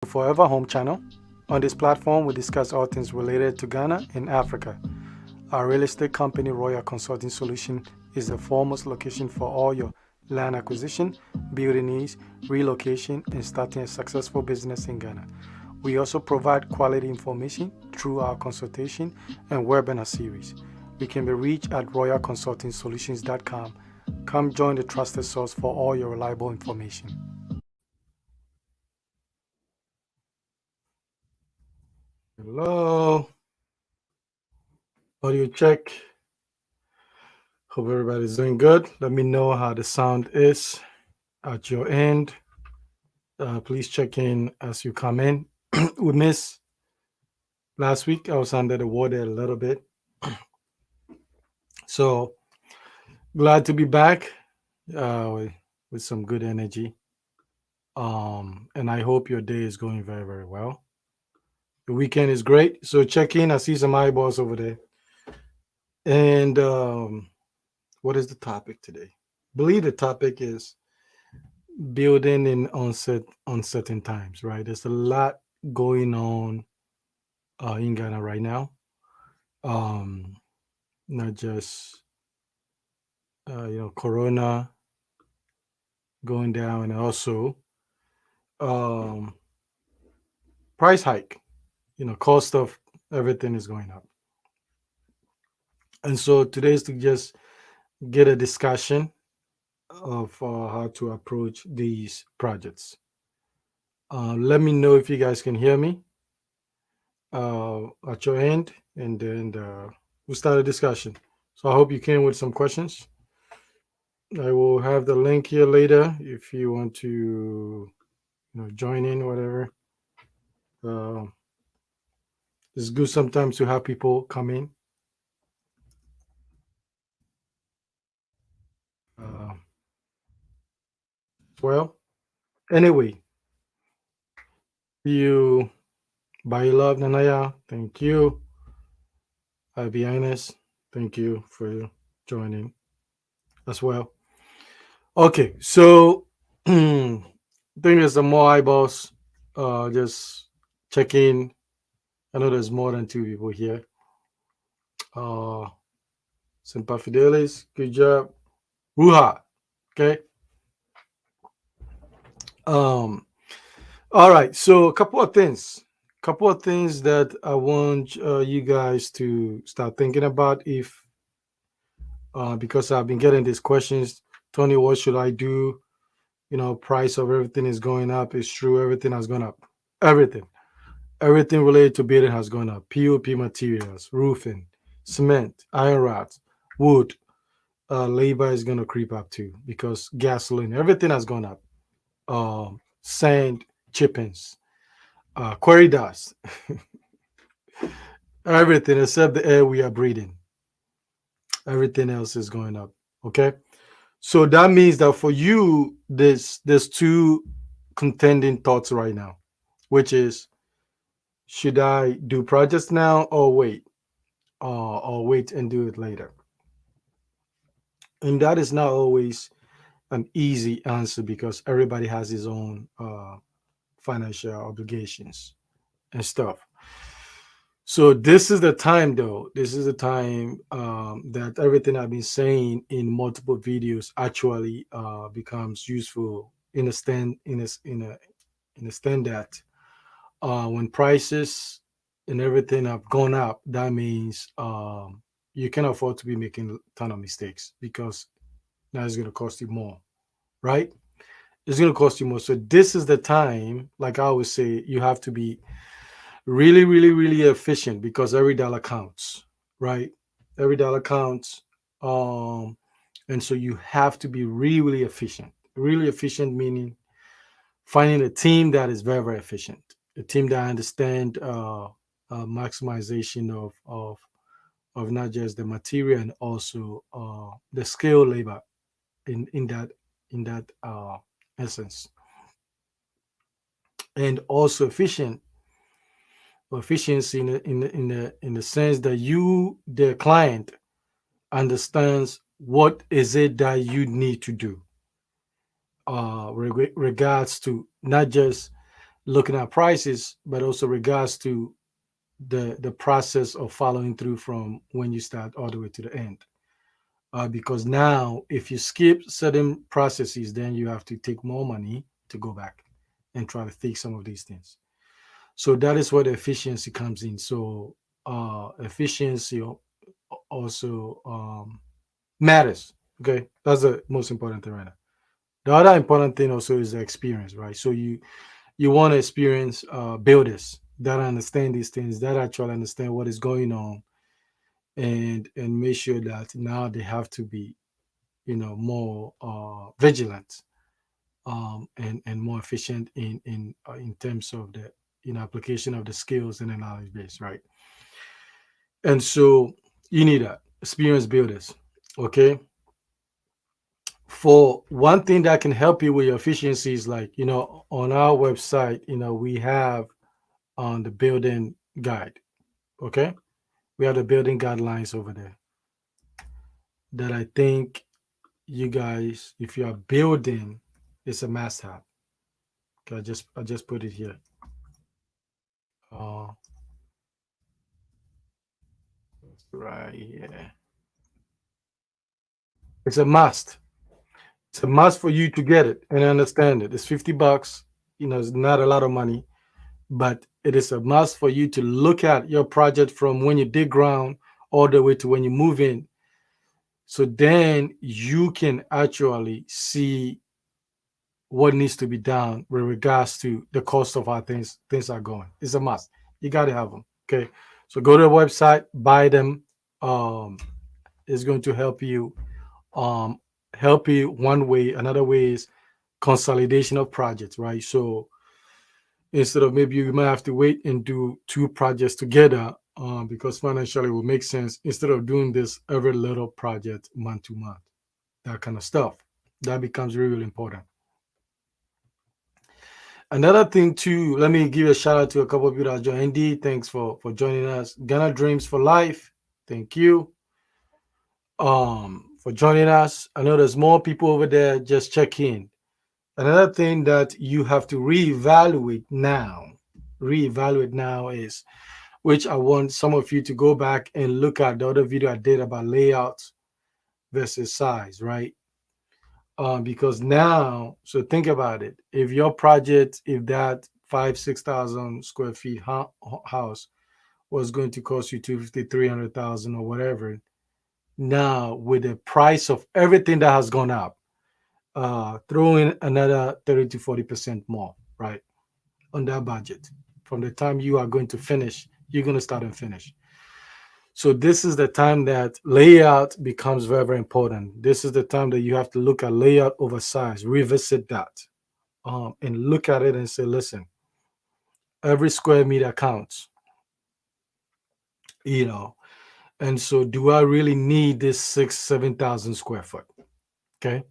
Forever Home channel. On this platform, we discuss all things related to Ghana and Africa. Our real estate company, Royal Consulting Solution, is the foremost location for all your land acquisition, building needs, relocation, and starting a successful business in Ghana. We also provide quality information through our consultation and webinar series. We can be reached at royalconsultingsolutions.com. Come join the trusted source for all your reliable information. Hello. Audio check. Hope everybody's doing good. Let me know how the sound is at your end. Please check in as you come in. We missed last week. I was under the water a little bit. So glad to be back with some good energy. And I hope your day is going very, very well. The weekend is great. So check in. I see some eyeballs over there. And what is the topic today? I believe the topic is building in uncertain times, right? There's a lot going on in Ghana right now. Not just Corona going down, and also um, price hike. Cost of everything is going up, and so today is to just get a discussion of how to approach these projects. Let me know if you guys can hear me at your end, and then we'll start a discussion. So I hope you came with some questions. I will have the link here later if you want to join in, whatever. Uh, it's good sometimes to have people come in. Uh, well, anyway, you by love Nanaya, thank you. I'll be honest, thank you for joining as well. Okay, so I think there's some more eyeballs. Just check in. I know there's more than two people here. Semper Fidelis, good job. Woo-ha. Okay. Um, all right. So a couple of things. That I want you guys to start thinking about if because I've been getting these questions. Tony, what should I do? Price of everything is going up. It's true, everything has gone up. Everything. Everything related to building has gone up. POP materials, roofing, cement, iron rods, wood, labor is gonna creep up too because gasoline, everything has gone up. Sand, chippings, quarry dust, everything except the air we are breathing. Everything else is going up. Okay, so that means that for you, there's two contending thoughts right now, which is should I do projects now or wait and do it later? And that is not always an easy answer because everybody has his own financial obligations and stuff. So this is the time, though. This is the time that everything I've been saying in multiple videos actually becomes useful in a stand in a stand that when prices and everything have gone up, that means you can afford to be making a ton of mistakes because now it's going to cost you more, right? It's going to cost you more. So this is the time, like I always say, you have to be really, really, really efficient because every dollar counts, right? Every dollar counts. And so you have to be really, really efficient. Really efficient meaning finding a team that is very, very efficient. A team that understand maximization of not just the material and also the skill labor in that essence, and also efficiency in the sense that you, the client, understands what is it that you need to do regards to not just looking at prices, but also regards to the process of following through from when you start all the way to the end. Because now, if you skip certain processes, then you have to take more money to go back and try to fix some of these things. So that is where the efficiency comes in. So efficiency also matters. Okay, that's the most important thing right now. The other important thing also is the experience, right? So you want to experience builders that understand these things, that actually understand what is going on, and make sure that now they have to be, more vigilant, and more efficient in terms of the application of the skills and the knowledge base, right? And so you need that experienced builders. Okay, for one thing that can help you with your efficiency is, like, on our website, we have on the building guide. Okay, we have the building guidelines over there that I think you guys, if you are building, it's a must have. Okay, I just put it here. uh right here. It's a must. It's a must for you to get it and understand it. It's $50. It's not a lot of money, but it is a must for you to look at your project from when you dig ground all the way to when you move in. So then you can actually see what needs to be done with regards to the cost of how things are going. It's a must. You got to have them. Okay. So go to the website, buy them. Um, it's going to um, help you one way. Another way is consolidation of projects, right? So instead of, maybe you might have to wait and do two projects together, because financially it will make sense, instead of doing this every little project month to month, that kind of stuff. That becomes really, really important. Another thing too, let me give a shout out to a couple of people that joined. Andy, thanks for joining us. Ghana Dreams for Life, thank you for joining us. I know there's more people over there. Just check in. Another thing that you have to reevaluate now is, which I want some of you to go back and look at the other video I did about layouts versus size, right? Because now, so think about it. If your project, if that 5,000 6,000 square feet house was going to cost you 250 300,000 or whatever, now with the price of everything that has gone up, throw in another 30 to 40% more, right, on that budget. From the time you are going to finish, you're going to start and finish. So this is the time that layout becomes very, very important. This is the time that you have to look at layout over size, revisit that, and look at it and say, listen, every square meter counts, you know. And so, do I really need this 7,000 square foot? Okay.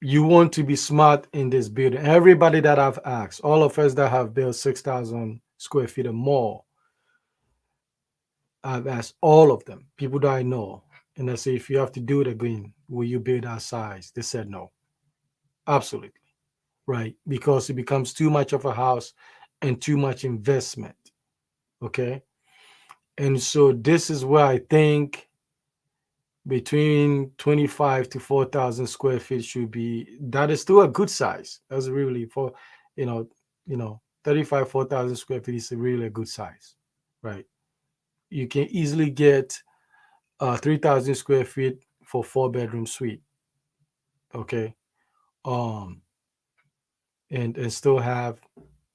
You want to be smart in this building. Everybody that I've asked, all of us that have built 6,000 square feet or more, I've asked all of them, people that I know, and I say, if you have to do it again, will you build that size? They said no. Absolutely. Right. Because it becomes too much of a house and too much investment. Okay. And so this is where I think between 25 to 4,000 square feet should be, that is still a good size. That's really for, you know, 35, 4,000 square feet is really a good size. Right. You can easily get 3,000 square feet for 4 bedroom suite. Okay. Um, and still have,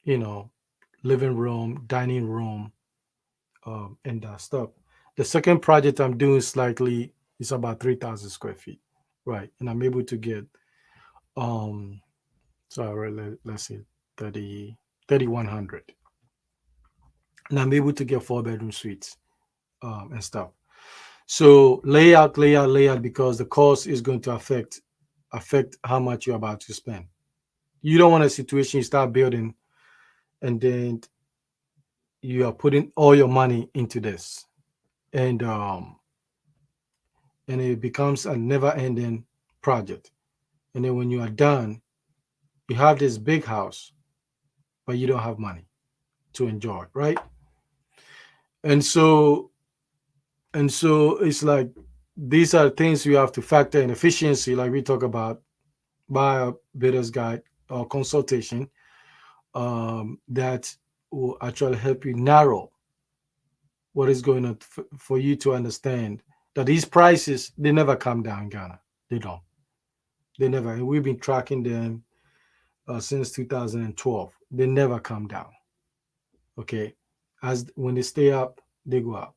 you know, living room, dining room, and that stuff. The second project I'm doing slightly is about 3,000 square feet, right? And I'm able to get, um, sorry, let's say 30, 3,100. And I'm able to get 4 bedroom suites, and stuff. So layout, because the cost is going to affect how much you're about to spend. You don't want a situation you start building and then you are putting all your money into this, and it becomes a never-ending project. And then when you are done, you have this big house, but you don't have money to enjoy, right? And so it's like these are things you have to factor in efficiency, like we talk about by a bidder's guide or consultation, that will actually help you narrow what is going on for you to understand that these prices they never come down in Ghana. They don't. They never. And we've been tracking them since 2012. They never come down. Okay, as when they stay up, they go up.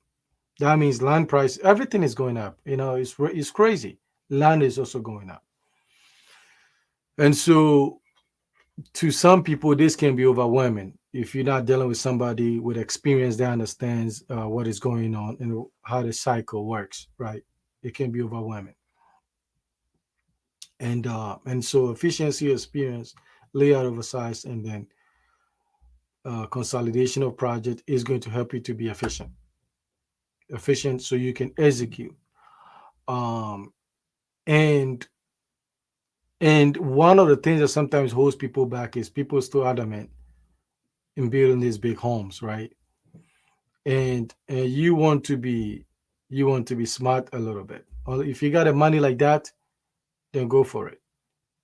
That means land price, everything is going up. It's crazy. Land is also going up, and so to some people, this can be overwhelming if you're not dealing with somebody with experience that understands what is going on and how the cycle works. Right? It can be overwhelming, and so efficiency, experience, layout, oversize, and then consolidation of project is going to help you to be efficient, so you can execute. Um, and and one of the things that sometimes holds people back is people still adamant in building these big homes, right? And you want to be smart a little bit. Or if you got the money like that, then go for it.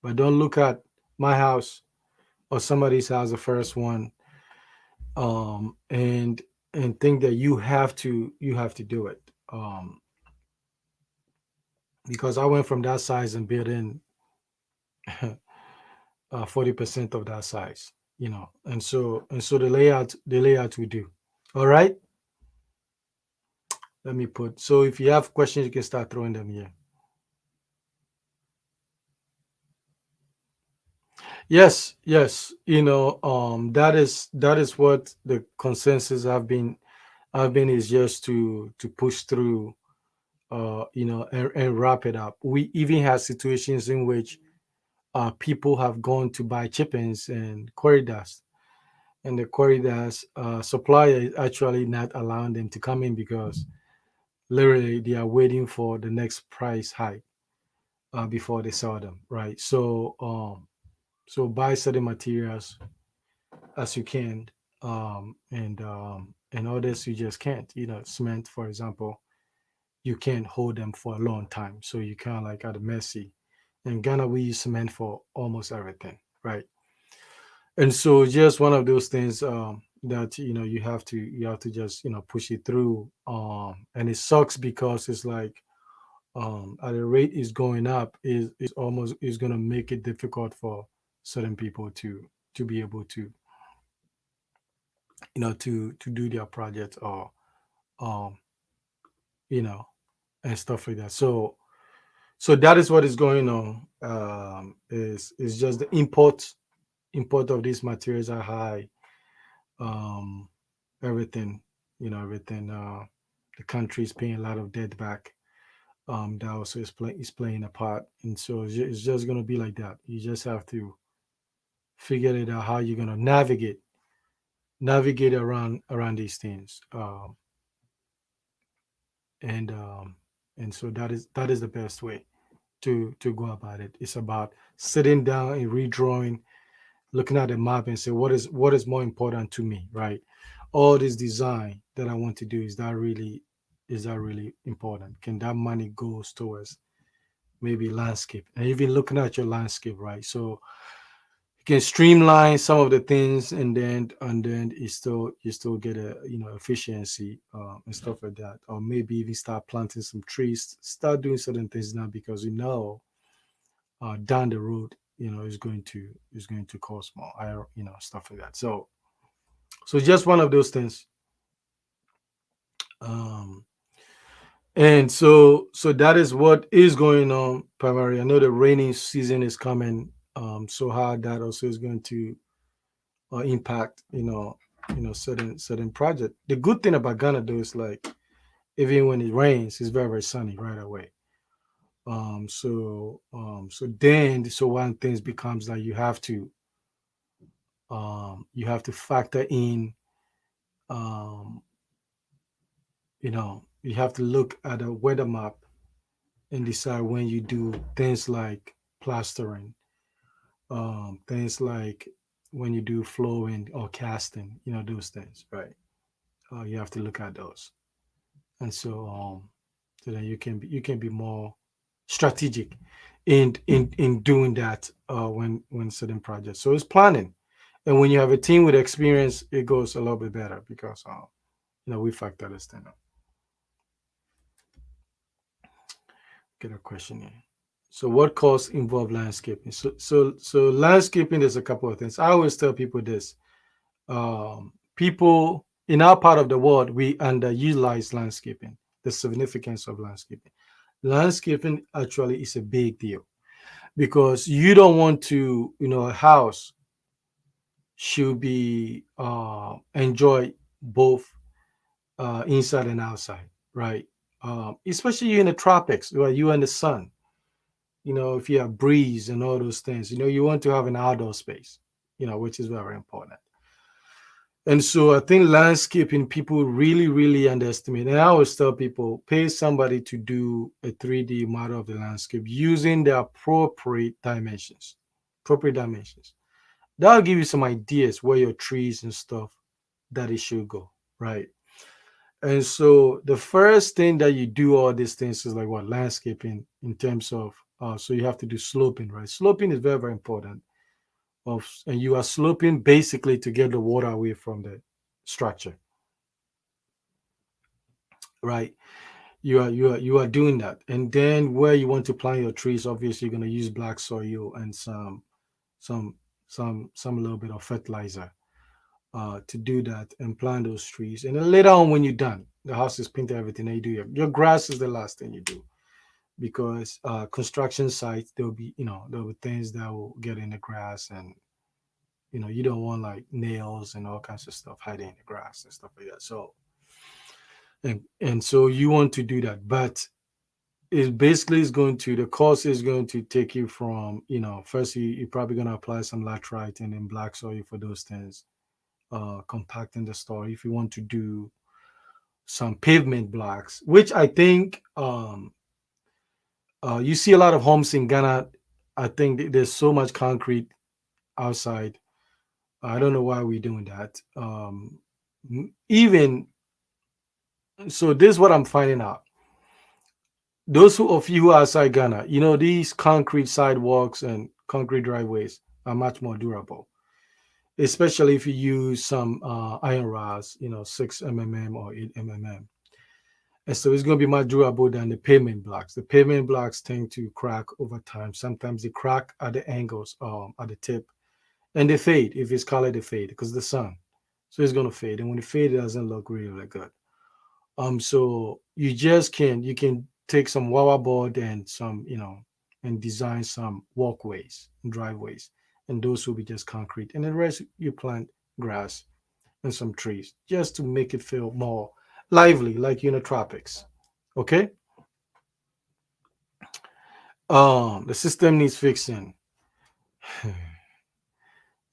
But don't look at my house or somebody's house, the first one, and think that you have to do it. Because I went from that size and built in 40% of that size, and so the layout we do. All right, let me put. So if you have questions, you can start throwing them here. Yes, yes. That is what the consensus have been is just to push through, and wrap it up. We even have situations in which people have gone to buy chippings and quarry dust, and the quarry dust supplier is actually not allowing them to come in because literally they are waiting for the next price hike before they sell them, right? So buy certain materials as you can, and others you just can't. Cement, for example, you can't hold them for a long time, so you kind of like at a mercy. In Ghana, we use cement for almost everything, right? And so just one of those things that you have to just push it through, and it sucks because it's like, at the rate is going up is almost is going to make it difficult for certain people to be able to to do their project, or um you know and stuff like that. So that is what is going on. Is just the import of these materials are high. um Everything, everything, the country is paying a lot of debt back. That also is playing a part, and so it's just going to be like that. You just have to figure it out how you're going to navigate around these things. And so that is the best way to go about it. It's about sitting down and redrawing, looking at the map and say what is more important to me, right? All this design that I want to do, is that really important? Can that money goes towards maybe landscape, and even looking at your landscape, right? So you can streamline some of the things, and then you still get a efficiency, and stuff like that. Or maybe even start planting some trees, start doing certain things now, because down the road, is going to cost more. Stuff like that. So just one of those things. Um, and so that is what is going on primarily. I know the rainy season is coming. So how that also is going to impact, certain project. The good thing about Ghana though is like, even when it rains, it's very very sunny right away. So one things becomes like you have to factor in, um, you have to look at a weather map and decide when you do things like plastering, things like when you do flowing or casting, those things, right? You have to look at those. And so then you can be more strategic in doing that when certain projects. So it's planning. And when you have a team with experience, it goes a little bit better because we factor this thing. Get a question here. So what costs involve landscaping? So landscaping, there's a couple of things. I always tell people this. People in our part of the world, we underutilize landscaping, the significance of landscaping. Landscaping actually is a big deal because you don't want to, a house should be enjoy both inside and outside, right? Especially you in the tropics, where you in the sun. If you have breeze and all those things, you want to have an outdoor space, which is very important. And so I think landscaping people really, really underestimate. And I always tell people, pay somebody to do a 3D model of the landscape using the appropriate dimensions. Appropriate dimensions. That'll give you some ideas where your trees and stuff that it should go, right? And so the first thing that you do all these things is like what landscaping in terms of so you have to do sloping, right? Sloping is very, very important. And you are sloping basically to get the water away from the structure, right? You are doing that. And then where you want to plant your trees, obviously you're going to use black soil and some some little bit of fertilizer to do that and plant those trees. And then later on when you're done, the house is painted, everything, and you do your grass is the last thing you do because construction sites there'll be things that will get in the grass, and you don't want like nails and all kinds of stuff hiding in the grass and stuff like that. So and so you want to do that, but it basically is going to the cost is going to take you from first you're probably going to apply some laterite and then black soil for those things, compacting the soil. If you want to do some pavement blocks, which I think you see a lot of homes in Ghana. I think there's so much concrete outside. I don't know why we're doing that. Even so, this is what I'm finding out. Those who of you who are outside Ghana, these concrete sidewalks and concrete driveways are much more durable, especially if you use some iron rods, 6 mm or 8 mm. And so it's going to be much durable than the pavement blocks. The pavement blocks tend to crack over time. Sometimes they crack at the angles, at the tip, and they fade if it's colored. They fade because the sun. So it's going to fade, and when it fades, it doesn't look really, really good. So you can take some wire board and some, and design some walkways and driveways, and those will be just concrete, and the rest you plant grass and some trees just to make it feel more lively, like in the tropics. Okay. The system needs fixing.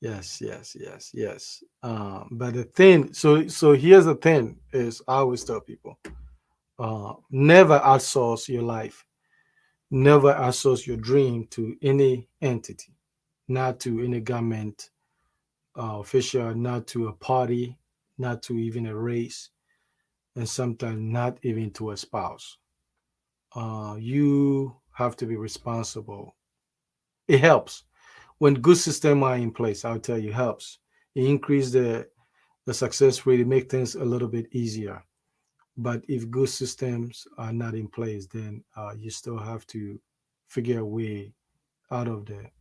Yes, yes, yes, yes. But the thing, so here's the thing: is I always tell people, never outsource your life, never outsource your dream to any entity, not to any government official, not to a party, not to even a race, and sometimes not even to a spouse. You have to be responsible. It helps when good systems are in place. I'll tell you, helps. It increase the success rate. It make things a little bit easier. But if good systems are not in place, then you still have to figure a way out of the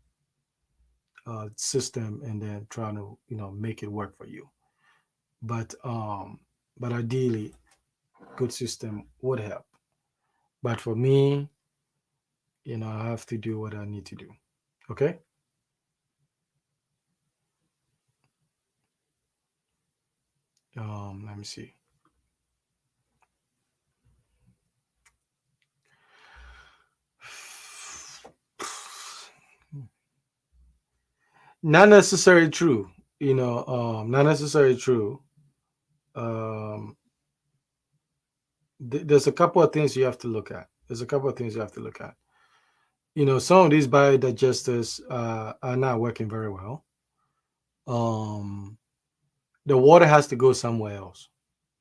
system and then trying to make it work for you. But ideally, good system would help. But for me, I have to do what I need to do. Okay. Let me see. Not necessarily true. Not necessarily true. Um, there's a couple of things you have to look at. There's a couple of things you have to look at. Some of these biodigesters are not working very well. um, the water has to go somewhere else.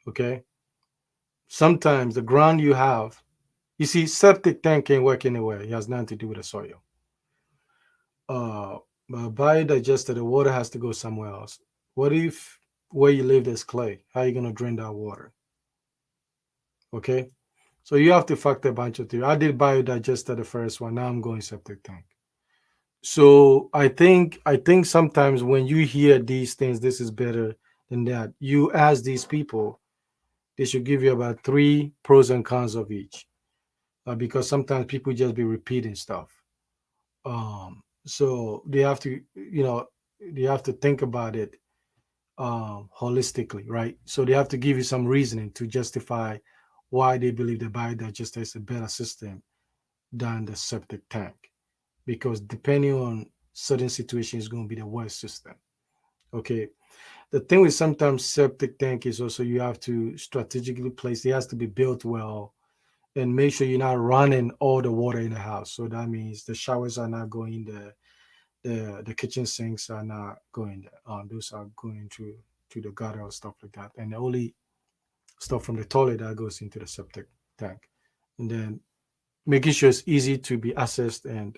Okay. Sometimes the ground you have, you see, septic tank can't work anywhere. It has nothing to do with the soil. Uh, Biodigester, the water has to go somewhere else. What if where you live there's clay? How are you gonna drain that water? Okay. So you have to factor a bunch of things. I did biodigester the first one. Now I'm going septic tank. So I think sometimes when you hear these things, this is better than that. You ask these people, they should give you about three pros and cons of each, because sometimes people just be repeating stuff. So they have to, they have to think about it holistically, right? So they have to give you some reasoning to justify why they believe the biodigester is a better system than the septic tank, because depending on certain situations, it's going to be the worst system. Okay. The thing with sometimes septic tank is also you have to strategically place. It has to be built well and make sure you're not running all the water in the house. So that means the showers are not going there, the kitchen sinks are not going there. Those are going to the gutter or stuff like that, and the only stuff from the toilet that goes into the septic tank, and then making sure it's easy to be accessed and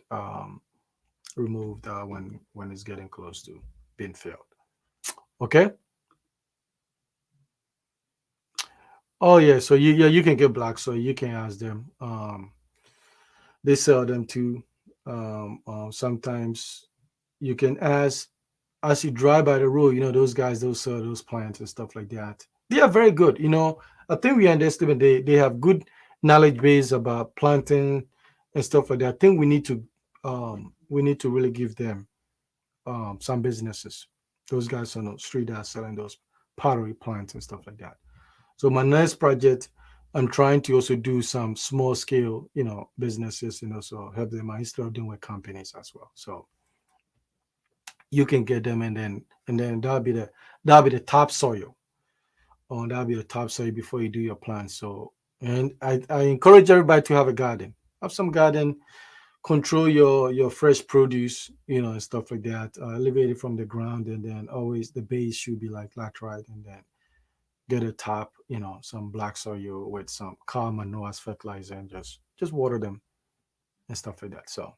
removed when it's getting close to being filled. Okay. Oh yeah. So you can get black soil. You can ask them. They sell them too. Sometimes you can ask as you drive by the road. Those guys, those sell those plants and stuff like that. They are very good. I think we underestimate they have good knowledge base about planting and stuff like that. I think we need to really give them some businesses. Those guys on the street that are selling those pottery plants and stuff like that. So my next project, I'm trying to also do some small scale, businesses, so help them out instead of doing with companies as well. So you can get them, and then that'll be the topsoil. That'll be the topsoil before you do your plants. So, and I encourage everybody to have a garden. Have some garden, control your fresh produce, and stuff like that. Elevate it from the ground, and then always the base should be like laterite, and then get a top, some black soil with some cow manure as fertilizer, and just water them and stuff like that. So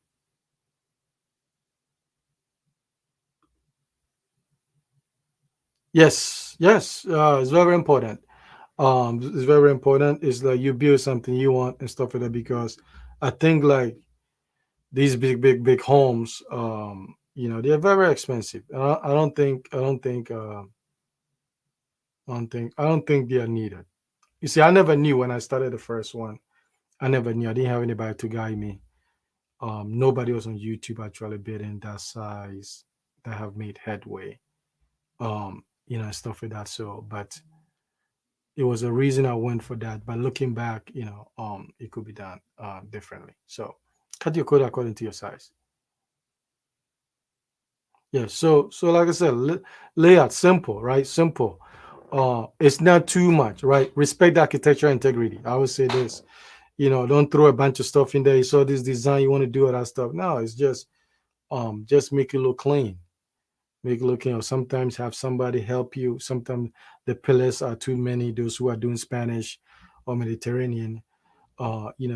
yes, yes, it's very important. It's very important. It's like you build something you want and stuff like that, because I think like these big homes, they're very expensive. I don't think they are needed. You see, I never knew when I started the first one. I never knew. I didn't have anybody to guide me. Nobody was on YouTube actually building that size that have made headway, and stuff like that. So, but it was a reason I went for that. But looking back, it could be done differently. So, cut your code according to your size. Yeah. So like I said, layout simple, right? Simple. It's not too much, right? Respect the architectural integrity. I would say this. Don't throw a bunch of stuff in there. You saw this design, you want to do all that stuff. No, it's just make it look clean. Make it look, sometimes have somebody help you. Sometimes the pillars are too many. Those who are doing Spanish or Mediterranean,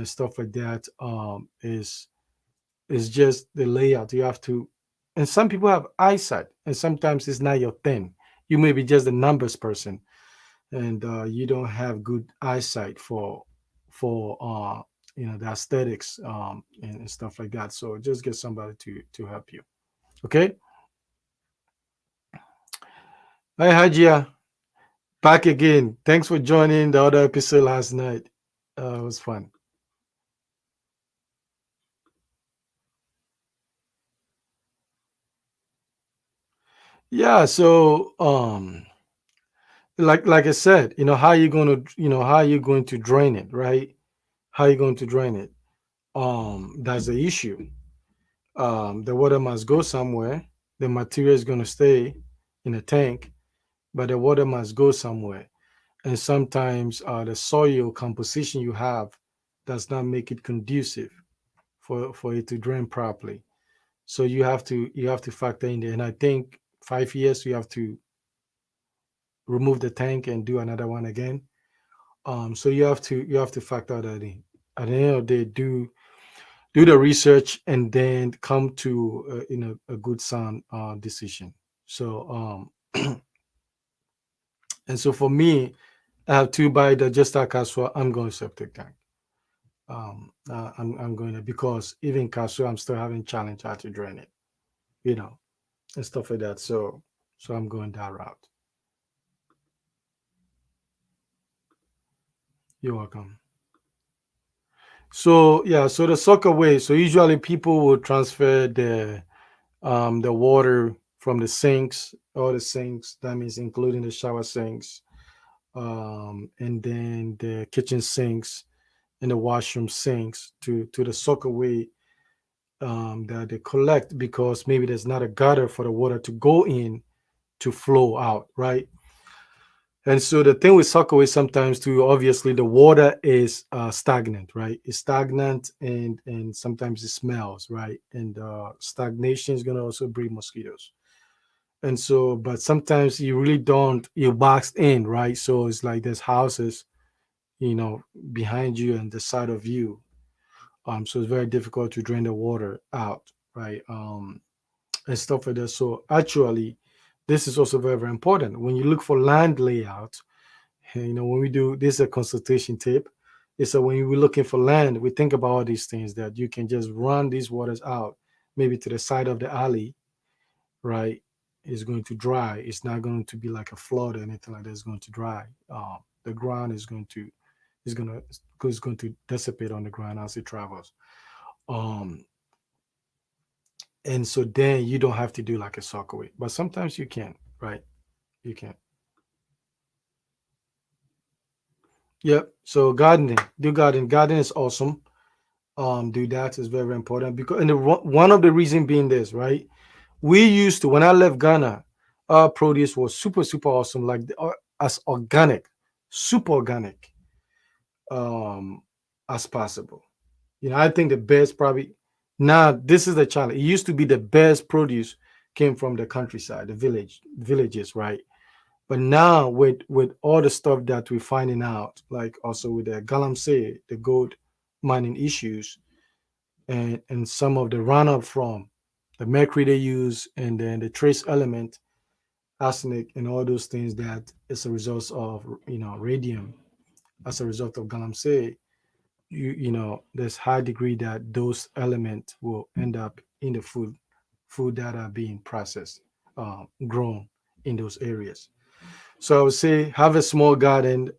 stuff like that, is just the layout. You have to, and some people have eyesight, and sometimes it's not your thing. You may be just a numbers person, and you don't have good eyesight for the aesthetics, and stuff like that. So just get somebody to help you. Okay. Hi Hajia, back again. Thanks for joining the other episode last night. It was fun. Yeah. So like I said, how you going to drain it, right? How you going to drain it? That's the issue. The water must go somewhere. The material is going to stay in a tank, but the water must go somewhere. And sometimes the soil composition you have does not make it conducive for it to drain properly. So you have to factor in there. And I think 5 years you have to remove the tank and do another one again. So you have to factor that in. At the end of the day, do the research and then come to a good sound decision. So and so for me, I have to buy the just like castle. I'm going septic tank. I'm going to, because even castle, I'm still having challenge how to drain it, you know, and stuff like that. So I'm going that route. You're welcome. So yeah, so the soccer way. So usually people will transfer the water from the sinks, all the sinks. That means including the shower sinks, and then the kitchen sinks and the washroom sinks to the soccer way, that they collect, because maybe there's not a gutter for the water to go in to flow out, right? And so the thing with sockaway sometimes too, obviously the water is stagnant, right? It's stagnant, and sometimes it smells, right? And stagnation is gonna also breed mosquitoes. And so, but sometimes you really don't, you're boxed in, right? So it's like there's houses, behind you and the side of you. So it's very difficult to drain the water out, right? And stuff like that. So actually, this is also very, very important when you look for land layout. When we do this, is a consultation tip. Is that when we're looking for land, we think about all these things, that you can just run these waters out, maybe to the side of the alley, right? It's going to dry. It's not going to be like a flood or anything like that. It's going to dry. The ground is going to dissipate on the ground as it travels. Um, and so then you don't have to do like a sock away, but sometimes you can, right? You can. Yep. So gardening, do gardening. Gardening is awesome. Do that is very, very important, because one of the reason being this, right? We used to, when I left Ghana, our produce was super, super awesome, like as organic, super organic, um, as possible. I think the best probably, now this is the challenge. It used to be the best produce came from the countryside, the villages, right? But now with all the stuff that we're finding out, like also with the galamsey, the gold mining issues, and some of the runoff from the mercury they use, and then the trace element, arsenic, and all those things, that is a result of radium, as a result of galamsey. There's high degree that those elements will end up in the food that are being processed, grown in those areas. So I would say have a small garden,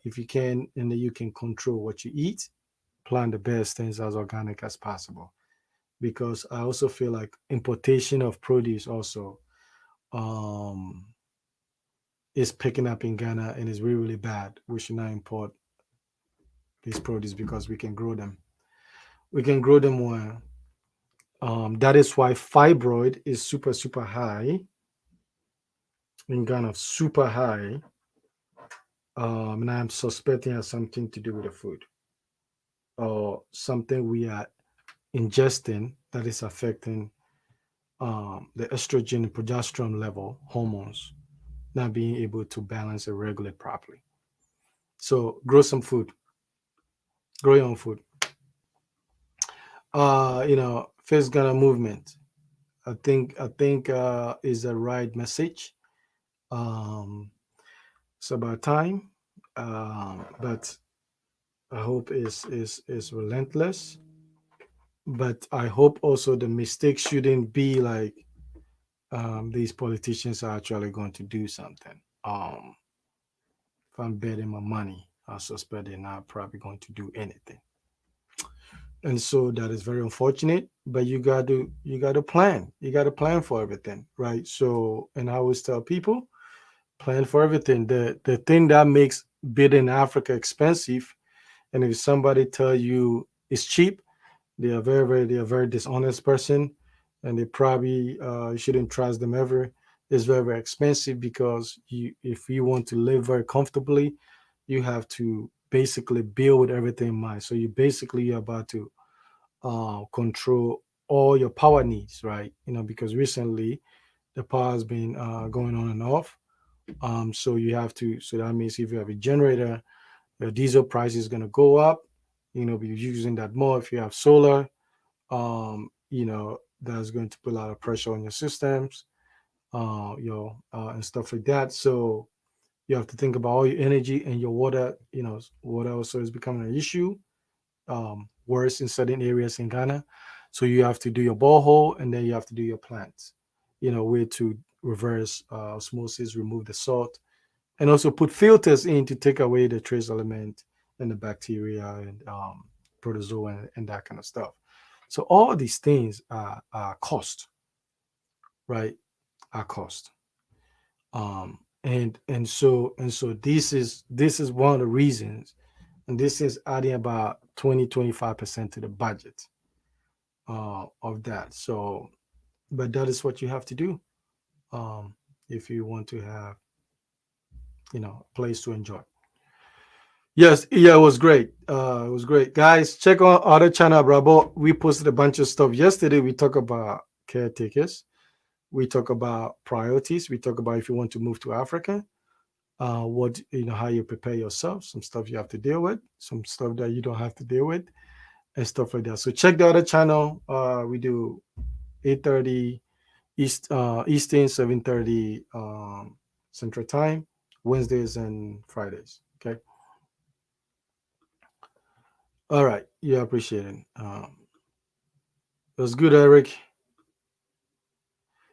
if you can, and then you can control what you eat. Plant the best things as organic as possible, because I also feel like importation of produce also, um, is picking up in Ghana, and is really, really bad. We should not import these produce, because we can grow them. We can grow them well. That is why fibroid is super, super high in Ghana, super high. And I'm suspecting it has something to do with the food, or something we are ingesting that is affecting the estrogen and progesterone level hormones, not being able to balance and regulate properly. So grow some food, grow your own food. First Ghana movement. I think is the right message. Um, it's about time, but I hope is relentless. But I hope also the mistake shouldn't be like, these politicians are actually going to do something. If I'm betting my money, I suspect they're not probably going to do anything. And so that is very unfortunate. But you got to plan. You got to plan for everything, right? So, and I always tell people, plan for everything. The thing that makes bidding in Africa expensive, and if somebody tell you it's cheap, they are very dishonest person, and they probably, you shouldn't trust them ever. It's very, very expensive, because if you want to live very comfortably, you have to basically build with everything in mind. So you're about to control all your power needs, right? Because recently the power has been going on and off. So you have to. So that means if you have a generator, your diesel price is going to go up. Be using that more. If you have solar, that's going to put a lot of pressure on your systems, and stuff like that. So you have to think about all your energy and your water. Water also is becoming an issue, worse in certain areas in Ghana. So you have to do your borehole and then you have to do your plants, way to reverse osmosis, remove the salt, and also put filters in to take away the trace element and the bacteria and protozoa and that kind of stuff. So all these things are cost, right? Are cost. And so this is one of the reasons, and this is adding about 20-25% to the budget of that. So, but that is what you have to do um, if you want to have a place to enjoy. Yes, yeah, it was great. It was great, guys. Check on other channel, Bravo. We posted a bunch of stuff yesterday. We talk about caretakers. We talk about priorities. We talk about if you want to move to Africa, what how you prepare yourself, some stuff you have to deal with, some stuff that you don't have to deal with, and stuff like that. So check the other channel. We do 8:30 Eastern, 7:30 Central Time, Wednesdays and Fridays. Okay. All right. Yeah, appreciate it. It was good, Eric.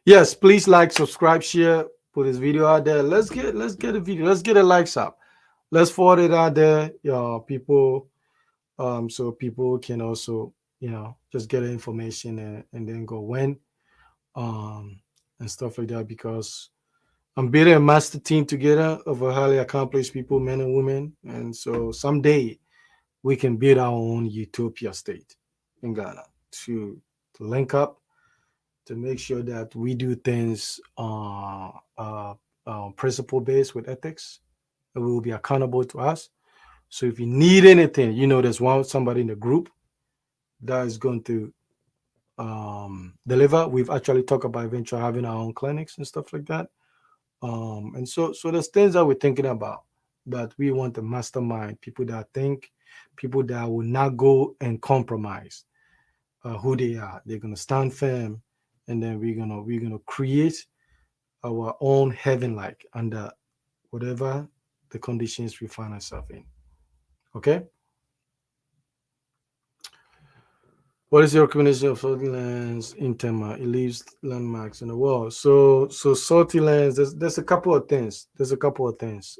Yes, please like, subscribe, share, put this video out there. Let's get a video. Let's get a likes up. Let's forward it out there, people, so people can also, just get the information and then go win, um, and stuff like that. Because I'm building a master team together of a highly accomplished people, men and women, and so someday we can build our own utopia state in Ghana to link up to make sure that we do things principle based with ethics, and we will be accountable to us. So if you need anything, there's somebody in the group that is going to deliver. We've actually talked about eventually having our own clinics and stuff like that. And so there's things that we're thinking about, that we want to mastermind people that think, people that will not go and compromise who they are. They're gonna stand firm, and then we're gonna create our own heaven, like under whatever the conditions we find ourselves in. Okay. What is your recommendation of salty lands in Tema? It leaves landmarks in the world. So salty lands. There's a couple of things. There's a couple of things.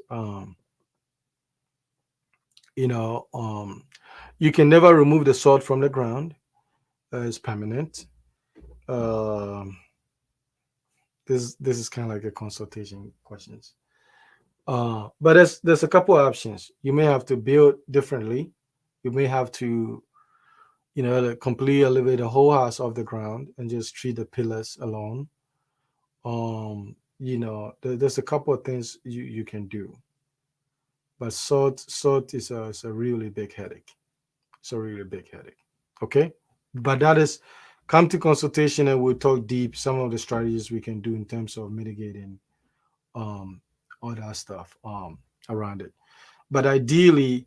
You know, you can never remove the salt from the ground. It's permanent. Um, this is kind of like a consultation questions. But there's a couple of options. You may have to build differently. You may have to completely elevate the whole house off the ground and just treat the pillars alone. There's a couple of things you can do, but salt is a really big headache. It's a really big headache. Okay, but that is come to consultation and we'll talk deep some of the strategies we can do in terms of mitigating um all that stuff around it. But ideally,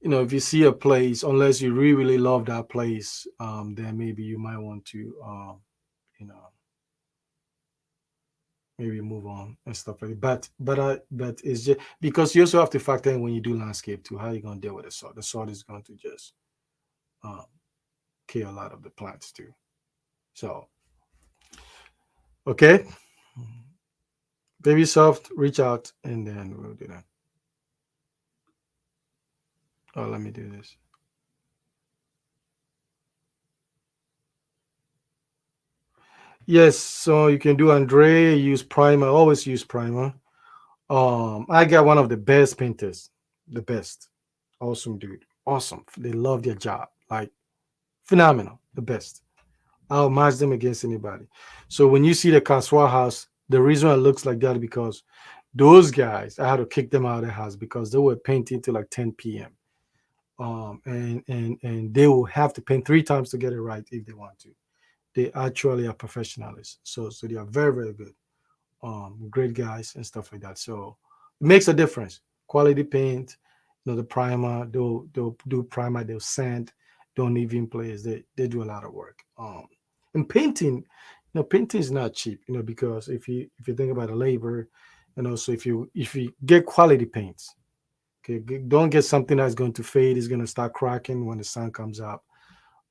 if you see a place, unless you really, really love that place, then maybe you might want to, you know, maybe move on and stuff like that. But it's just because you also have to factor in when you do landscape too, how you gonna deal with the salt. The salt is going to just um, kill a lot of the plants too. So okay, baby soft, reach out and then we'll do that. Oh, let me do this. Yes, so you can do Andre, use primer, always use primer. I got one of the best painters, the best. Awesome dude. Awesome. They love their job. Like phenomenal. The best. I'll match them against anybody. So when you see the Kaswa house, the reason it looks like that is because those guys, I had to kick them out of the house because they were painting till like 10 p.m. And they will have to paint 3 times to get it right if they want to. they actually are professionals. So they are very, very good, great guys and stuff like that. So it makes a difference. Quality paint, the primer, they'll do primer, they'll sand, don't even place. They do a lot of work. And painting, painting is not cheap, because if you think about the labor, and also if you get quality paints, okay, don't get something that's going to fade, is going to start cracking when the sun comes up,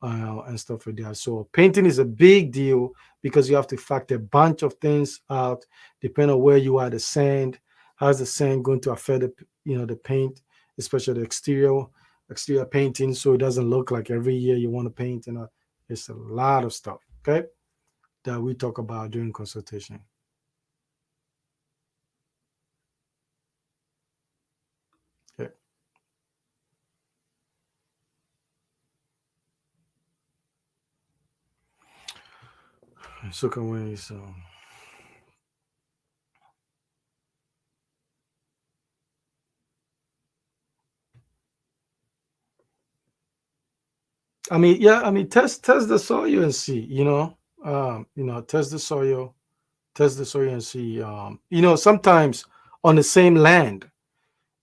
and stuff like that. So painting is a big deal because you have to factor a bunch of things out, depending on where you are. The sand, how's the sand going to affect the paint, especially the exterior painting, so it doesn't look like every year you want to paint. It's a lot of stuff. Okay, that we talk about during consultation. Okay, so can we? So I mean, yeah, I mean, test the soil and see. Test the soil, and see. Sometimes on the same land,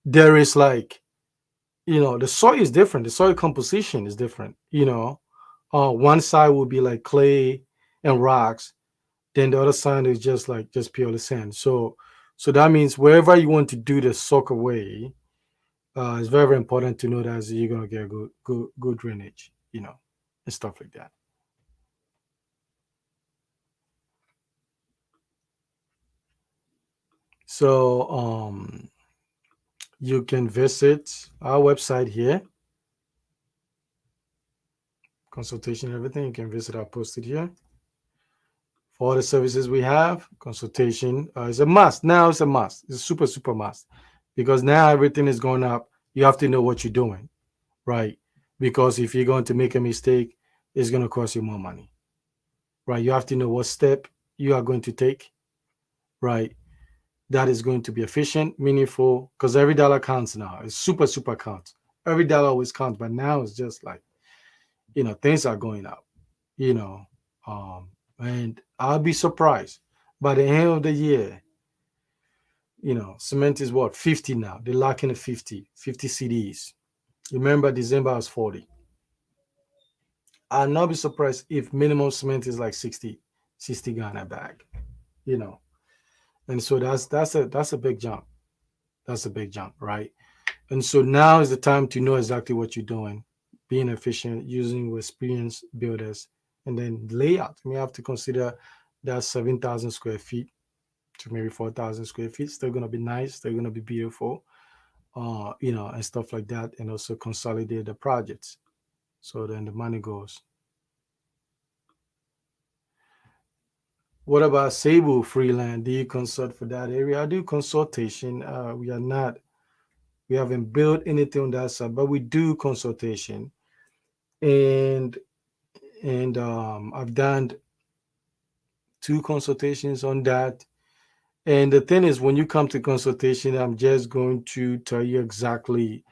there is like, the soil is different. The soil composition is different. One side will be like clay and rocks, then the other side is just purely sand. So that means wherever you want to do the soak away, it's very, very important to know that you're gonna get good drainage, and stuff like that. So you can visit our website here, consultation, everything. You can visit our posted here for all the services we have. Consultation is a must. Now it's a must. It's a super, super must, because now everything is going up. You have to know what you're doing, right? Because if you're going to make a mistake, it's going to cost you more money, right? You have to know what step you are going to take, right? That is going to be efficient, meaningful, because every dollar counts now. It's super, super counts. Every dollar always counts, but now it's just like, things are going up, you know. And I'll be surprised by the end of the year, cement is what, 50 now. They're locking at 50 CDs. Remember, December was 40. I'll not be surprised if minimum cement is like 60 Ghana bag, you know. And so that's a big jump. That's a big jump, right? And so now is the time to know exactly what you're doing, being efficient, using with experienced builders, and then layout. You may have to consider that 7,000 square feet to maybe 4,000 square feet. Still going to be nice. Still going to be beautiful, and stuff like that. And also consolidate the projects. So then the money goes. What about Cebu Freeland? Do you consult for that area? I do consultation. We haven't built anything on that side, but we do consultation. And I've done two consultations on that. And the thing is, when you come to consultation, I'm just going to tell you exactly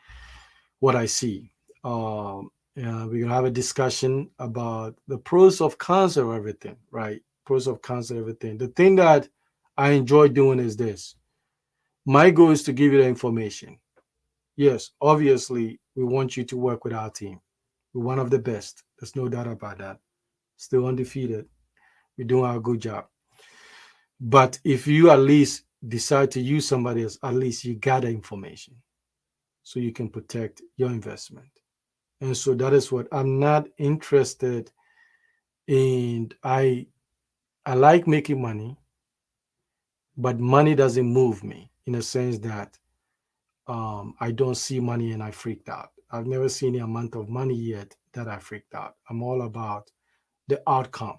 what I see. We're gonna have a discussion about the pros of cons of everything, right? Pros of cons of everything. The thing that I enjoy doing is this. My goal is to give you the information. Yes, obviously, we want you to work with our team. We're one of the best. There's no doubt about that. Still undefeated. We're doing our good job. But if you at least decide to use somebody else, at least you got the information so you can protect your investment. And so that is what I'm not interested in. I like making money, but money doesn't move me in a sense that I don't see money and I freaked out. I've never seen the amount of money yet that I freaked out. I'm all about the outcome.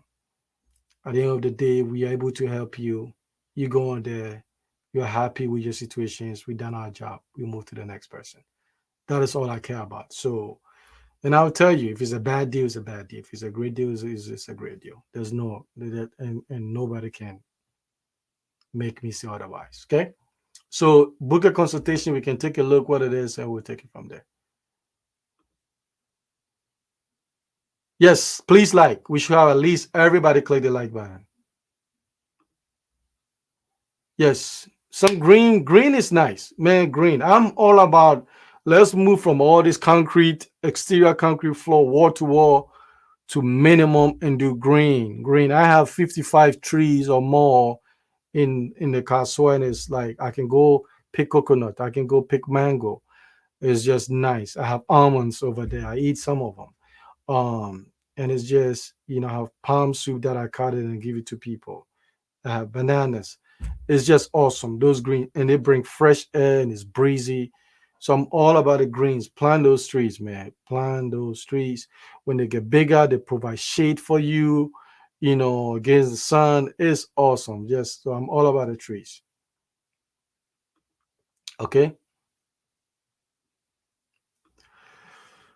At the end of the day, we are able to help you. You go on there, you're happy with your situations. We done our job. We move to the next person. That is all I care about. So, and I'll tell you, if it's a bad deal, it's a bad deal. If it's a great deal, it's a great deal. There's no, and nobody can make me say otherwise. Okay. So book a consultation. We can take a look what it is, and we'll take it from there. Yes, please like. We should have at least everybody click the like button. Yes, some green. Green is nice, man. Green. I'm all about. Let's move from all this concrete, exterior concrete floor, wall to wall, to minimum and do green. Green. I have 55 trees or more in the castle, and it's like I can go pick coconut. I can go pick mango. It's just nice. I have almonds over there. I eat some of them. And it's just I have palm soup that I cut it and give it to people. I have bananas. It's just awesome. Those green and they bring fresh air and it's breezy. So I'm all about the greens. Plant those trees, man. Plant those trees. When they get bigger, they provide shade for you, against the sun. It's awesome. Just so I'm all about the trees. Okay.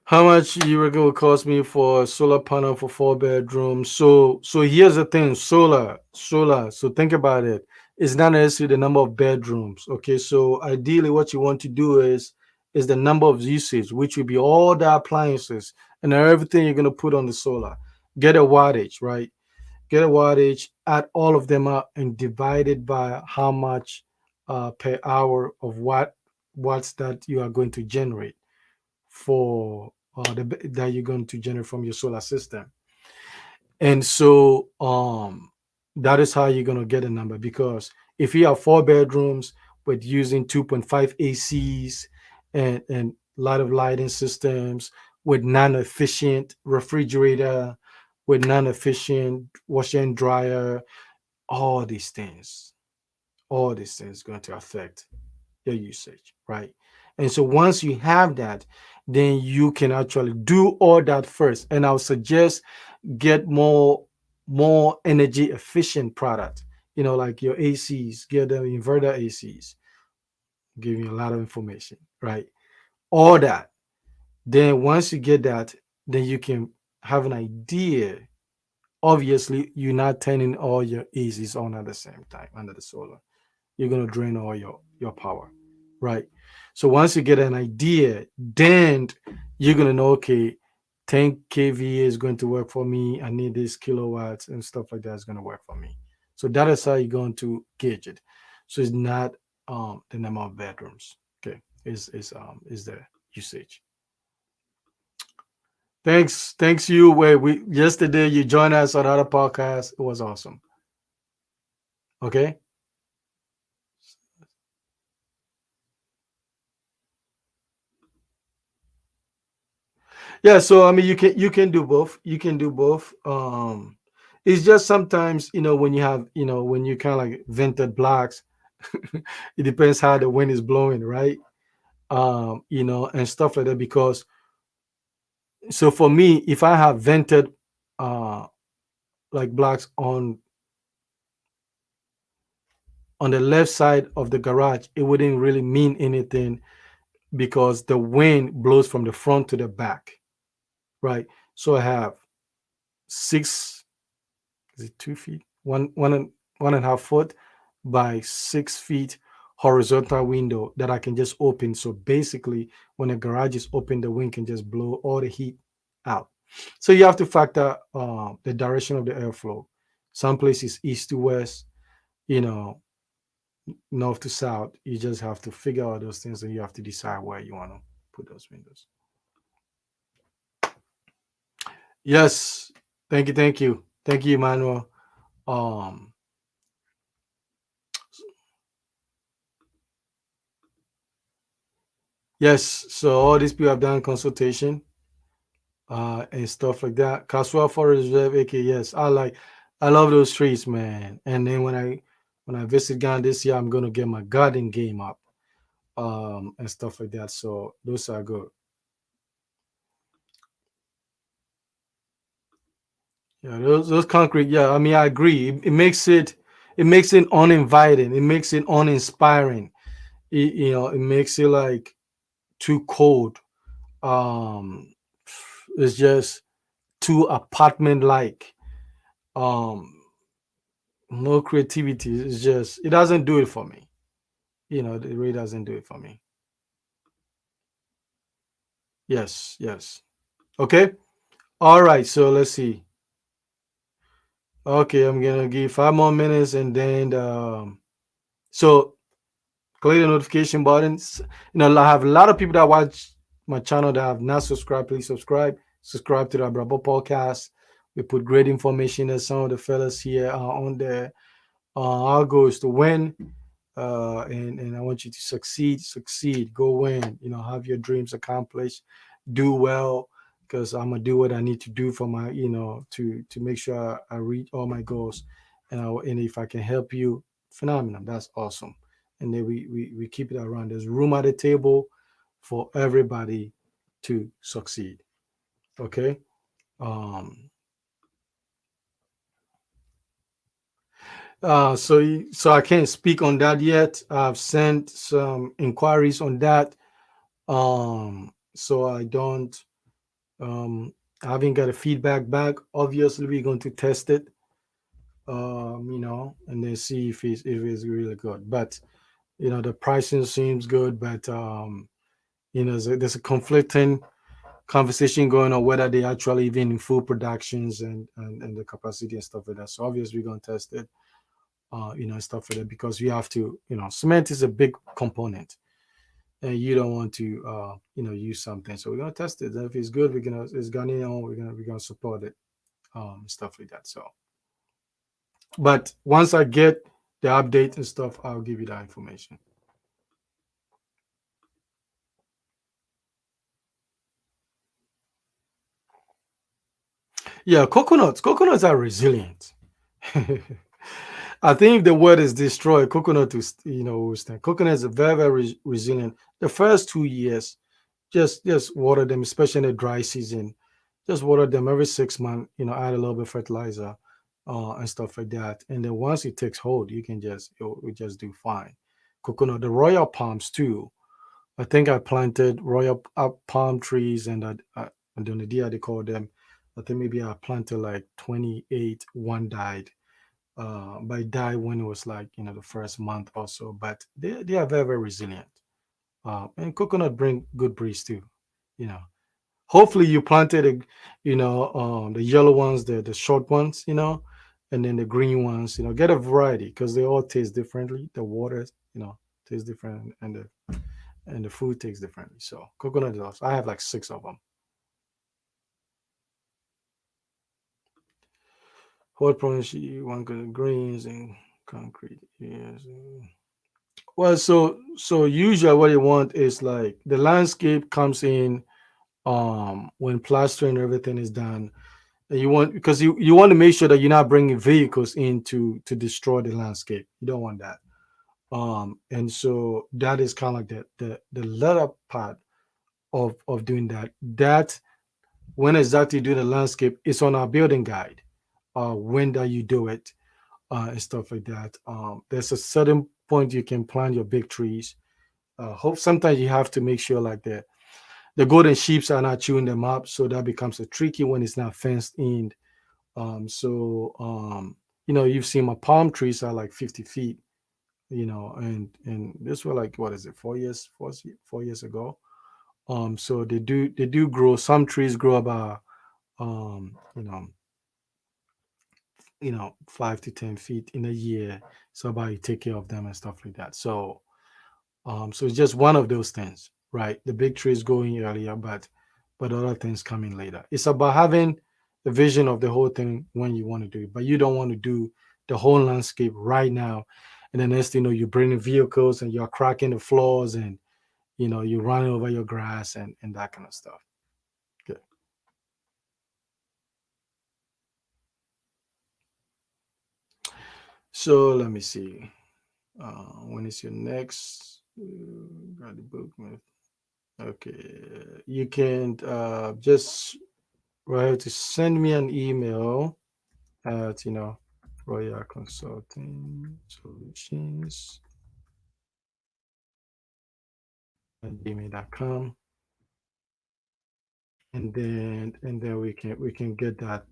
How much you reckon would cost me for a solar panel for 4 bedrooms? So here's the thing, solar. So think about it. It's not necessarily the number of bedrooms. Okay, so ideally what you want to do is the number of usage, which will be all the appliances and everything you're gonna put on the solar. Get a wattage, right? Get a wattage, add all of them up and divide it by how much per hour of watts that you are going to generate for that you're going to generate from your solar system. And so that is how you're going to get a number, because if you have 4 bedrooms with using 2.5 ACs and a lot of lighting systems with non-efficient refrigerator, with non-efficient washer and dryer, all these things, all these things going to affect your usage, right? And so once you have that, then you can actually do all that first. And I'll suggest get more energy efficient product. Like your ACs, get them inverter ACs, giving you a lot of information, right? All that. Then once you get that, then you can have an idea. Obviously, you're not turning all your ACs on at the same time under the solar. You're going to drain all your power, right? So once you get an idea, then you're going to know, okay, 10 kVA is going to work for me. I need this kilowatts and stuff like that is going to work for me. So that is how you're going to gauge it. So it's not the number of bedrooms. Okay, is the usage. Thanks you. Wait, we yesterday you joined us on other podcast. It was awesome. Okay. Yeah, so I mean you can do both. You can do both. It's just sometimes, when you have, when you kind of like vented blocks, it depends how the wind is blowing, right? And stuff like that. Because so for me, if I have vented uh like blocks on the left side of the garage, it wouldn't really mean anything because the wind blows from the front to the back, right? So I have six, is it 2 feet, one and a half foot by 6 feet horizontal window that I can just open. So basically, when the garage is open, the wind can just blow all the heat out. So you have to factor the direction of the airflow. Some places east to west, you know, north to south. You just have to figure out those things, and you have to decide where you want to put those windows. Yes, thank you, Emmanuel. Um, yes, so all these people have done consultation and stuff like that. Kaswa Forest Reserve, aka yes, I love those trees, man. And then when I visit Ghana this year, I'm gonna get my garden game up, and stuff like that. So those are good. Yeah, those concrete. Yeah, I mean I agree. It makes it uninviting. It makes it uninspiring. It makes it like too cold. Um, it's just too apartment like. Um, no creativity. It's just it doesn't do it for me. It really doesn't do it for me. Yes, yes. Okay. All right, so let's see. Okay, I'm gonna give 5 more minutes, and then so click the notification buttons. I have a lot of people that watch my channel that have not subscribed. Please subscribe. Subscribe to the Brabo podcast. We put great information that some of the fellas here are on there. Our goal is to win, and I want you to succeed, go win. Have your dreams accomplished, do well, because I'm gonna do what I need to do for my, to make sure I reach all my goals, and if I can help you, phenomenal. That's awesome. And then we keep it around. There's room at the table for everybody to succeed. Okay. Um, so I can't speak on that yet. I've sent some inquiries on that. So I haven't got a feedback back. Obviously, we're going to test it, and then see if it's really good. But the pricing seems good, but there's a conflicting conversation going on whether they actually even in full productions and the capacity and stuff like that. So obviously, we're going to test it. And stuff like that because we have to, cement is a big component, and you don't want to, use something. So we're gonna test it. And if it's good, it's gonna, we're gonna support it, stuff like that. So, but once I get the update and stuff, I'll give you that information. Yeah, coconuts are resilient. I think the word is destroy. Coconut is, will stand. Coconut is very, very resilient. The first 2 years, just water them, especially in the dry season. Just water them every 6 months. Add a little bit of fertilizer, and stuff like that. And then once it takes hold, you can we just do fine. Coconut, the royal palms too. I think I planted royal palm trees, and then the deer they call them. I think maybe I planted like 28. One died. But it died when it was like the first month or so. But they are very, very resilient. And coconut bring good breeze too. You know, hopefully you planted the yellow ones, the short ones, and then the green ones. Get a variety because they all taste differently. The water, tastes different, and the food tastes differently. So coconut is awesome. I have like six of them. What products you want? Good greens and concrete. Yes. Well, so usually what you want is like the landscape comes in when plastering and everything is done. And you want because you want to make sure that you're not bringing vehicles in to destroy the landscape. You don't want that. And so that is kind of like the latter part of doing that. That when exactly you do the landscape, it's on our building guide. When that you do it, and stuff like that. There's a certain point you can plant your big trees. Hope sometimes you have to make sure like the golden sheeps are not chewing them up, so that becomes a tricky when it's not fenced in. You've seen my palm trees are like 50 feet, and this were like what is it, 4 years, 4 years ago. So they do grow. Some trees grow about um, you know, 5 to 10 feet in a year. So about you take care of them and stuff like that. So it's just one of those things, right? The big tree is going earlier, but other things coming later. It's about having the vision of the whole thing when you want to do it, but you don't want to do the whole landscape right now. And then next thing you know, you're bringing vehicles and you're cracking the floors and you're running over your grass and that kind of stuff. Good. So let me see. When is your next? Got the book. Okay, you can just right to send me an email at Royal Consulting Solutions at gmail.com, and then we can get that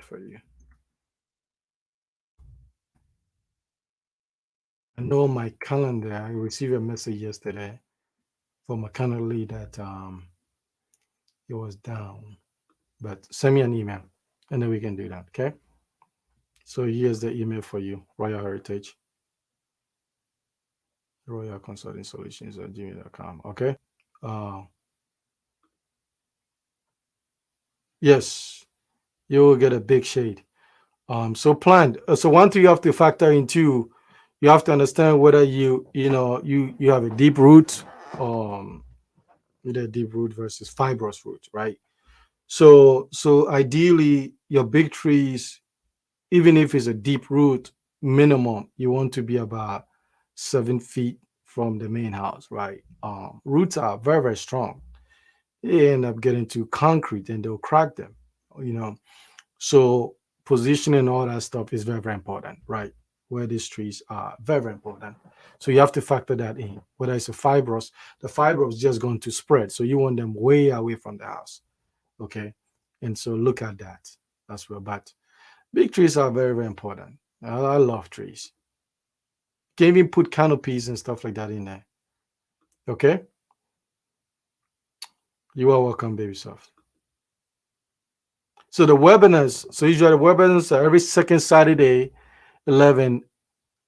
for you. I know my calendar. I received a message yesterday from a calendar lead that it was down. But send me an email, and then we can do that. Okay. So here's the email for you, Royal Heritage, Royal Consulting Solutions at gmail.com. Okay. Uh, yes, you will get a big shade. So planned. So one thing you have to factor into, you have to understand whether you have a deep root, um, either deep root versus fibrous root, right? So ideally, your big trees, even if it's a deep root, minimum you want to be about 7 feet from the main house, right? Roots are very very strong. They end up getting to concrete and they'll crack them, you know. So positioning all that stuff is very very important, right? Where these trees are very very important. So you have to factor that in. Whether it's a fibrous, the fibrous is just going to spread. So you want them way away from the house, okay? And so look at that. That's where. But big trees are very very important. I love trees. Can even put canopies and stuff like that in there. Okay, you are welcome, baby soft. So the webinars. So usually the webinars are every second Saturday, 11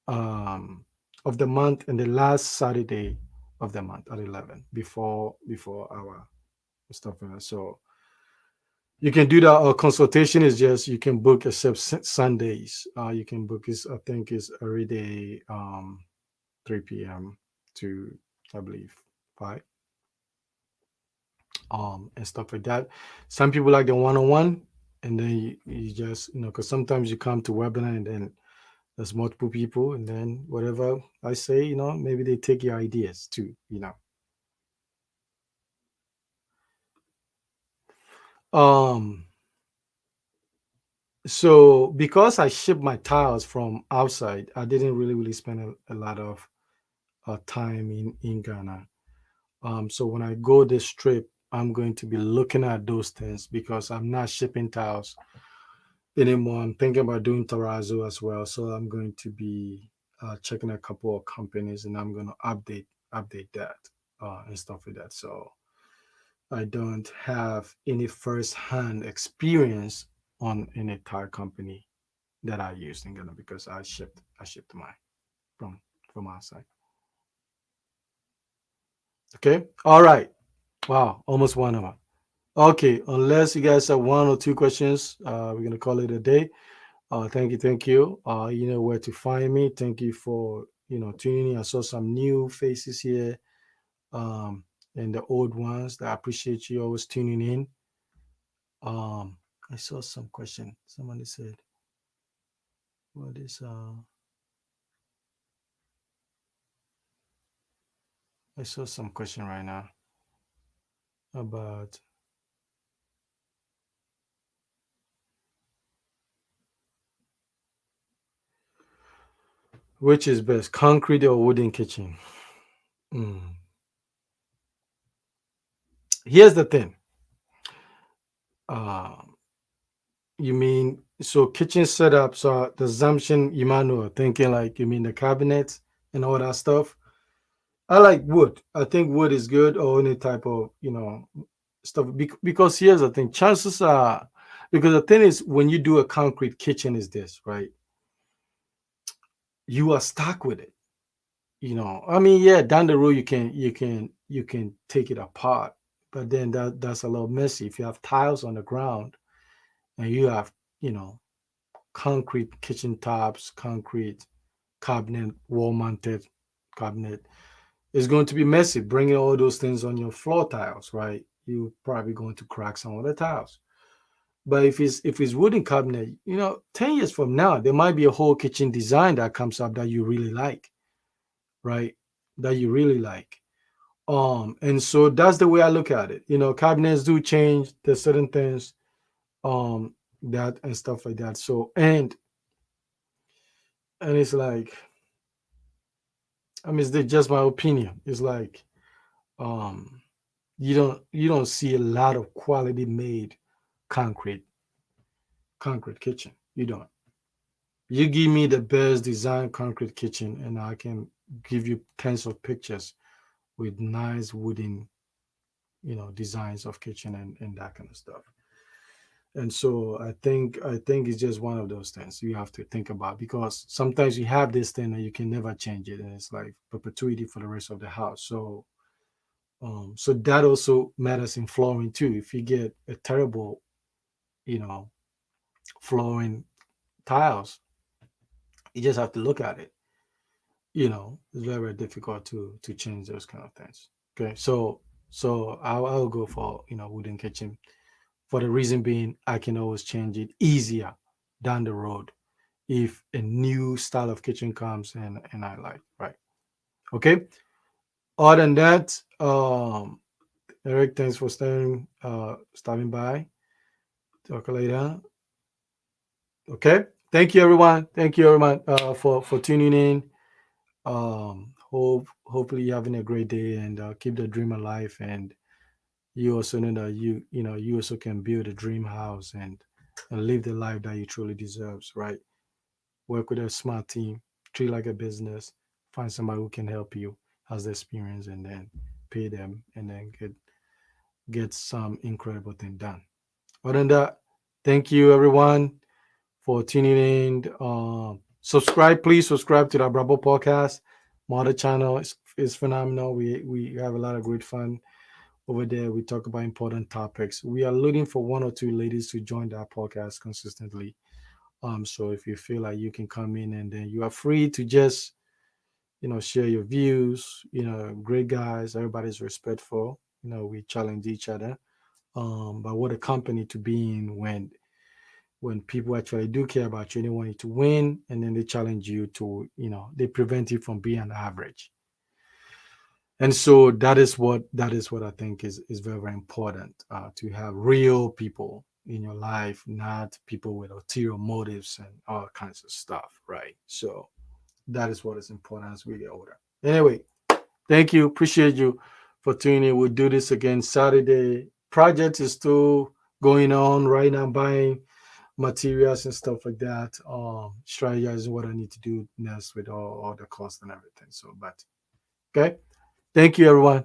um, of the month, and the last Saturday of the month at 11 before our stuff. So you can do that. Or consultation is just you can book except Sundays. You can book is I think is every day 3 p.m. to I believe 5 and stuff like that. Some people like the one-on-one, and then you just because sometimes you come to webinar and then there's multiple people, and then whatever I say, maybe they take your ideas too. Um, so because I ship my tiles from outside, I didn't really spend a lot of time in Ghana. So when I go this trip, I'm going to be looking at those things because I'm not shipping tiles anymore. I'm thinking about doing terrazzo as well. So I'm going to be checking a couple of companies and I'm going to update that and stuff like that. So I don't have any first-hand experience on any tire company that I used in Ghana because I shipped mine from from outside. Okay. All right. Wow. Almost 1 hour. Okay. Unless you guys have one or two questions, we're gonna call it a day. Thank you, thank you. You know where to find me. Thank you for tuning in. I saw some new faces here, um, and the old ones. I appreciate you always tuning in. Um, I saw some question. Somebody said, "What is?" I saw some question right now about which is best, concrete or wooden kitchen. Mm. Here's the thing. Uh, you mean so kitchen setups are the assumption, Emmanuel, thinking like you mean the cabinets and all that stuff. I like wood. I think wood is good or any type of, stuff. Because here's the thing, chances are, because the thing is, when you do a concrete kitchen, is this, right? You are stuck with it. I mean, yeah, down the road you can take it apart, but then that's a little messy. If you have tiles on the ground and you have, you know, concrete kitchen tops, concrete cabinet, wall mounted cabinet, it's going to be messy. Bringing all those things on your floor tiles, right? You're probably going to crack some of the tiles. But if it's wooden cabinet, 10 years from now, there might be a whole kitchen design that comes up that you really like, right? That you really like. And so that's the way I look at it. Cabinets do change. There's certain things that and stuff like that. So and it's like, I mean, it's just my opinion. It's like um you don't see a lot of quality made concrete concrete kitchen. You don't. You give me the best design concrete kitchen, and I can give you tens of pictures with nice wooden, designs of kitchen and that kind of stuff. And so I think it's just one of those things you have to think about, because sometimes you have this thing and you can never change it, and it's like perpetuity for the rest of the house. So that also matters in flooring too. If you get a terrible, you know, flooring tiles, you just have to look at it. It's very, very difficult to change those kind of things. Okay, so I'll go for wooden kitchen, for the reason being I can always change it easier down the road if a new style of kitchen comes and I like, right? Okay. Other than that, Eric, thanks for stopping by. Talk later. Okay. Thank you, everyone. Thank you, everyone, for tuning in. Hopefully you're having a great day, and keep the dream alive. And you also know that you also can build a dream house and live the life that you truly deserves, right? Work with a smart team, treat like a business, find somebody who can help you, has the experience, and then pay them, and then get some incredible thing done. Other than that, thank you, everyone, for tuning in. Subscribe, please subscribe to the Bravo podcast. Mother channel is phenomenal. We have a lot of great fun over there. We talk about important topics. We are looking for one or two ladies to join that podcast consistently. So if you feel like you can come in, and then you are free to just share your views. Great guys. Everybody's respectful. We challenge each other. But what a company to be in when people actually do care about you, they want you to win, and then they challenge you to, they prevent you from being an average. And so that is what I think is very, very important, to have real people in your life, not people with ulterior motives and all kinds of stuff, right? So that is what is important as we get older. Anyway, thank you, appreciate you for tuning in. We'll do this again Saturday. Project is still going on right now, buying materials and stuff like that. Strategizing what I need to do next with all the cost and everything. So, but okay. Thank you, everyone.